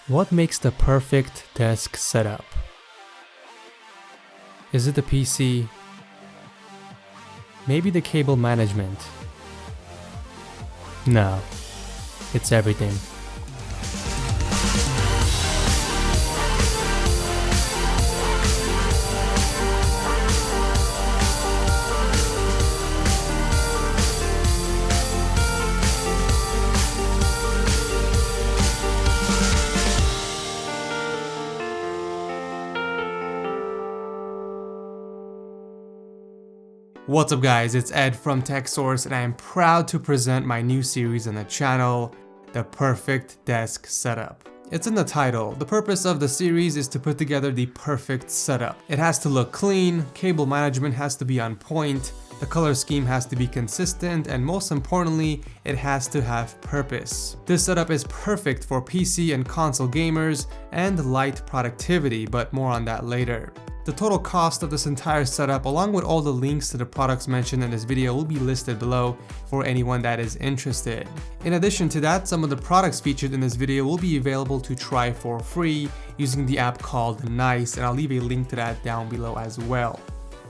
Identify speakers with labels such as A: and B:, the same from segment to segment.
A: What makes the perfect desk setup? Is it the PC? Maybe the cable management? No, it's everything. What's up guys, it's Ed from TechSource and I am proud to present my new series on the channel, The Perfect Desk Setup. It's in the title. The purpose of the series is to put together the perfect setup. It has to look clean, cable management has to be on point, the color scheme has to be consistent, and most importantly, it has to have purpose. This setup is perfect for PC and console gamers and light productivity, but more on that later. The total cost of this entire setup, along with all the links to the products mentioned in this video, will be listed below for anyone that is interested. In addition to that, some of the products featured in this video will be available to try for free using the app called Nice, and I'll leave a link to that down below as well.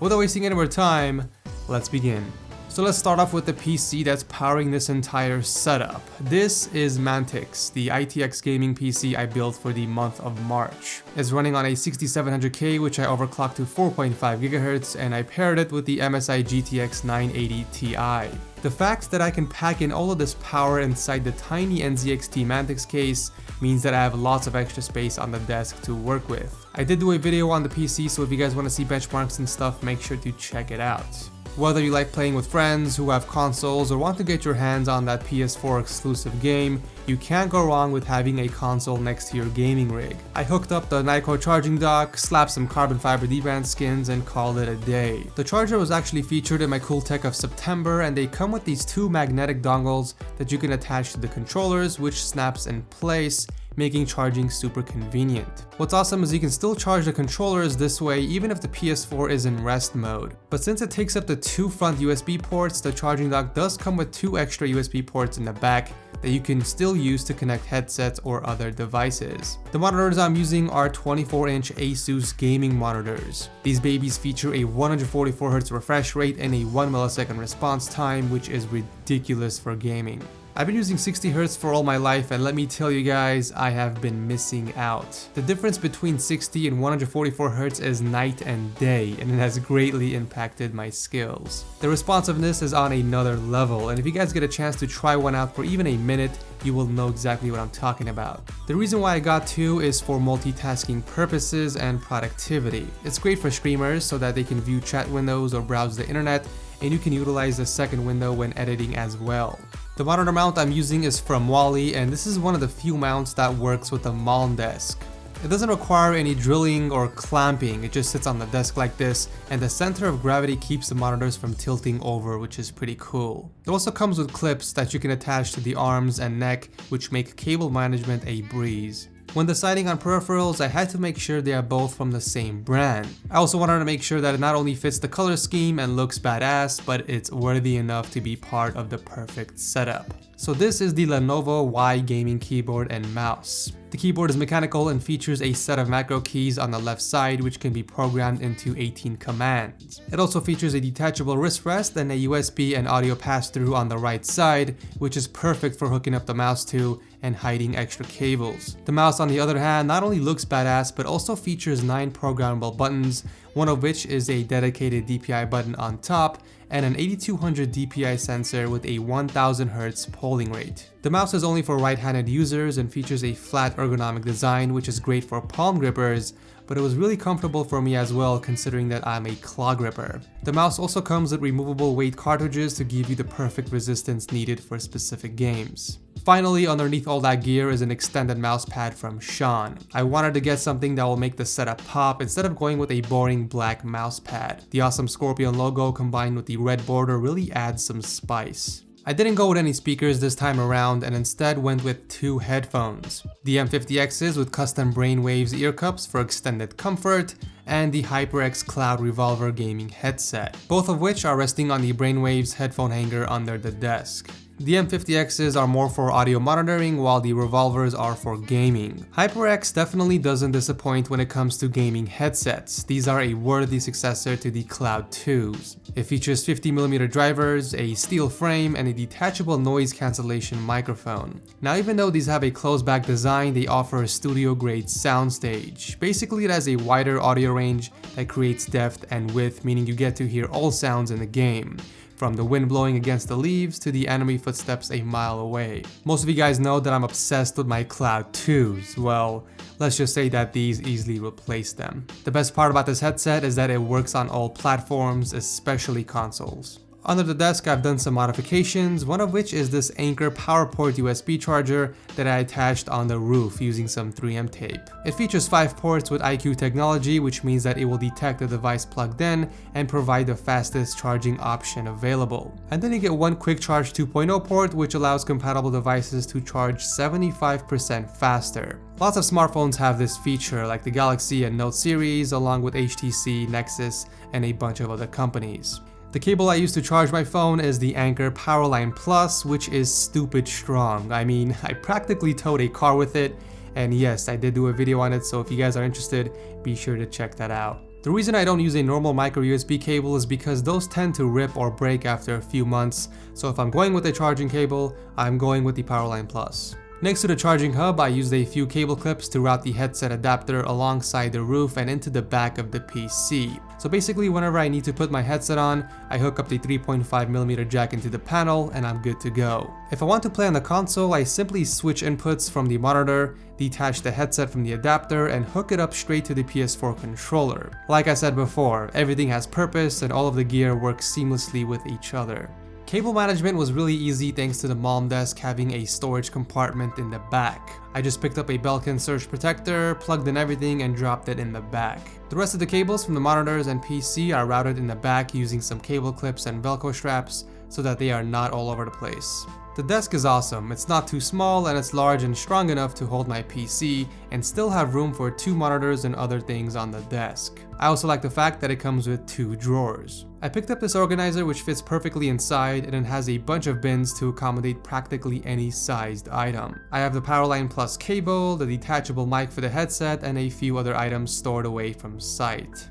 A: Without wasting any more time, let's begin. So let's start off with the PC that's powering this entire setup. This is Mantix, the ITX gaming PC I built for the month of March. It's running on a 6700K, which I overclocked to 4.5 GHz, and I paired it with the MSI GTX 980 Ti. The fact that I can pack in all of this power inside the tiny NZXT Mantix case means that I have lots of extra space on the desk to work with. I did do a video on the PC, so if you guys want to see benchmarks and stuff, make sure to check it out. Whether you like playing with friends who have consoles or want to get your hands on that PS4 exclusive game, you can't go wrong with having a console next to your gaming rig. I hooked up the Nyko charging dock, slapped some carbon fiber D-band skins, and called it a day. The charger was actually featured in my cool tech of September, and they come with these two magnetic dongles that you can attach to the controllers, which snaps in place, making charging super convenient. What's awesome is you can still charge the controllers this way even if the PS4 is in rest mode. But since it takes up the two front USB ports, the charging dock does come with two extra USB ports in the back that you can still use to connect headsets or other devices. The monitors I'm using are 24-inch Asus gaming monitors. These babies feature a 144Hz refresh rate and a 1 millisecond response time, which is ridiculous for gaming. I've been using 60Hz for all my life, and let me tell you guys, I have been missing out. The difference between 60 and 144Hz is night and day, and it has greatly impacted my skills. The responsiveness is on another level, and if you guys get a chance to try one out for even a minute, you will know exactly what I'm talking about. The reason why I got two is for multitasking purposes and productivity. It's great for streamers so that they can view chat windows or browse the internet, and you can utilize the second window when editing as well. The monitor mount I'm using is from Wally, and this is one of the few mounts that works with a Malm desk. It doesn't require any drilling or clamping, it just sits on the desk like this, and the center of gravity keeps the monitors from tilting over, which is pretty cool. It also comes with clips that you can attach to the arms and neck, which make cable management a breeze. When deciding on peripherals, I had to make sure they are both from the same brand. I also wanted to make sure that it not only fits the color scheme and looks badass, but it's worthy enough to be part of the perfect setup. So this is the Lenovo Y gaming keyboard and mouse. The keyboard is mechanical and features a set of macro keys on the left side which can be programmed into 18 commands. It also features a detachable wrist rest and a USB and audio pass-through on the right side, which is perfect for hooking up the mouse to and hiding extra cables. The mouse on the other hand not only looks badass but also features 9 programmable buttons, one of which is a dedicated DPI button on top and an 8200 DPI sensor with a 1000 Hz polling rate. The mouse is only for right-handed users and features a flat ergonomic design, which is great for palm grippers, but it was really comfortable for me as well considering that I'm a claw gripper. The mouse also comes with removable weight cartridges to give you the perfect resistance needed for specific games. Finally, underneath all that gear is an extended mouse pad from Sean. I wanted to get something that will make the setup pop instead of going with a boring black mouse pad. The awesome Scorpion logo combined with the red border really adds some spice. I didn't go with any speakers this time around and instead went with two headphones. The M50Xs with custom Brainwaves ear cups for extended comfort, and the HyperX Cloud Revolver gaming headset, both of which are resting on the Brainwaves headphone hanger under the desk. The M50Xs are more for audio monitoring, while the Revolvers are for gaming. HyperX definitely doesn't disappoint when it comes to gaming headsets. These are a worthy successor to the Cloud 2s. It features 50mm drivers, a steel frame, and a detachable noise cancellation microphone. Now, even though these have a closed-back design, they offer a studio-grade soundstage. Basically, it has a wider audio range that creates depth and width, meaning you get to hear all sounds in the game, from the wind blowing against the leaves to the enemy footsteps a mile away. Most of you guys know that I'm obsessed with my Cloud 2s. Well, let's just say that these easily replace them. The best part about this headset is that it works on all platforms, especially consoles. Under the desk, I've done some modifications, one of which is this Anker PowerPort USB charger that I attached on the roof using some 3M tape. It features 5 ports with IQ technology, which means that it will detect the device plugged in and provide the fastest charging option available. And then you get one Quick Charge 2.0 port, which allows compatible devices to charge 75% faster. Lots of smartphones have this feature, like the Galaxy and Note series, along with HTC, Nexus, and a bunch of other companies. The cable I use to charge my phone is the Anker Powerline Plus, which is stupid strong. I mean, I practically towed a car with it, and yes, I did do a video on it, so if you guys are interested, be sure to check that out. The reason I don't use a normal micro USB cable is because those tend to rip or break after a few months, so if I'm going with a charging cable, I'm going with the Powerline Plus. Next to the charging hub, I used a few cable clips to route the headset adapter alongside the roof and into the back of the PC. So basically, whenever I need to put my headset on, I hook up the 3.5mm jack into the panel and I'm good to go. If I want to play on the console, I simply switch inputs from the monitor, detach the headset from the adapter, and hook it up straight to the PS4 controller. Like I said before, everything has purpose and all of the gear works seamlessly with each other. Cable management was really easy thanks to the mom desk having a storage compartment in the back. I just picked up a Belkin surge protector, plugged in everything, and dropped it in the back. The rest of the cables from the monitors and PC are routed in the back using some cable clips and Velcro straps so that they are not all over the place. The desk is awesome. It's not too small and it's large and strong enough to hold my PC and still have room for 2 monitors and other things on the desk. I also like the fact that it comes with 2 drawers. I picked up this organizer which fits perfectly inside and it has a bunch of bins to accommodate practically any sized item. I have the Powerline Plus cable, the detachable mic for the headset, and a few other items stored away from sight.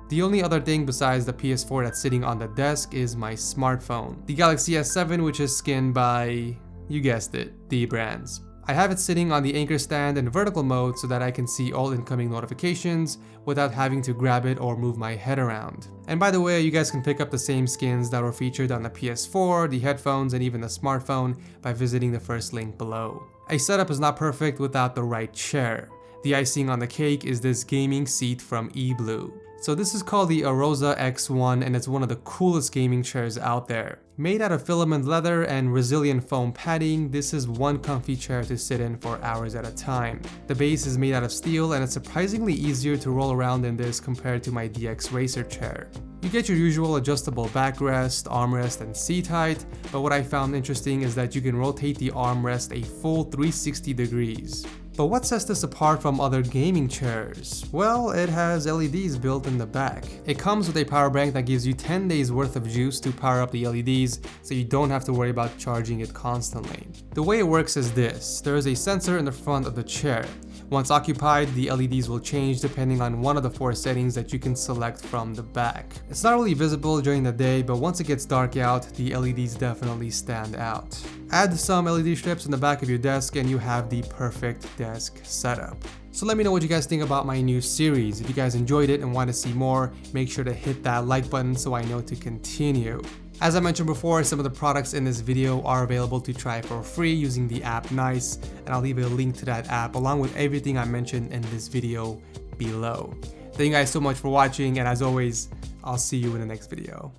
A: The only other thing besides the PS4 that's sitting on the desk is my smartphone, the Galaxy S7, which is skinned by, you guessed it, the brands. I have it sitting on the Anker stand in vertical mode so that I can see all incoming notifications without having to grab it or move my head around. And by the way, you guys can pick up the same skins that were featured on the PS4, the headphones, and even the smartphone by visiting the first link below. A setup is not perfect without the right chair. The icing on the cake is this gaming seat from eBlue. So this is called the Arosa X1 and it's one of the coolest gaming chairs out there. Made out of filament leather and resilient foam padding, this is one comfy chair to sit in for hours at a time. The base is made out of steel and it's surprisingly easier to roll around in this compared to my DX Racer chair. You get your usual adjustable backrest, armrest, and seat height, but what I found interesting is that you can rotate the armrest a full 360 degrees. But what sets this apart from other gaming chairs? Well, it has LEDs built in the back. It comes with a power bank that gives you 10 days worth of juice to power up the LEDs, so you don't have to worry about charging it constantly. The way it works is this: there is a sensor in the front of the chair. Once occupied, the LEDs will change depending on one of the 4 settings that you can select from the back. It's not really visible during the day, but once it gets dark out, the LEDs definitely stand out. Add some LED strips in the back of your desk and you have the perfect desk setup. So let me know what you guys think about my new series. If you guys enjoyed it and want to see more, make sure to hit that like button so I know to continue. As I mentioned before, some of the products in this video are available to try for free using the app Nice, and I'll leave a link to that app along with everything I mentioned in this video below. Thank you guys so much for watching, and as always, I'll see you in the next video.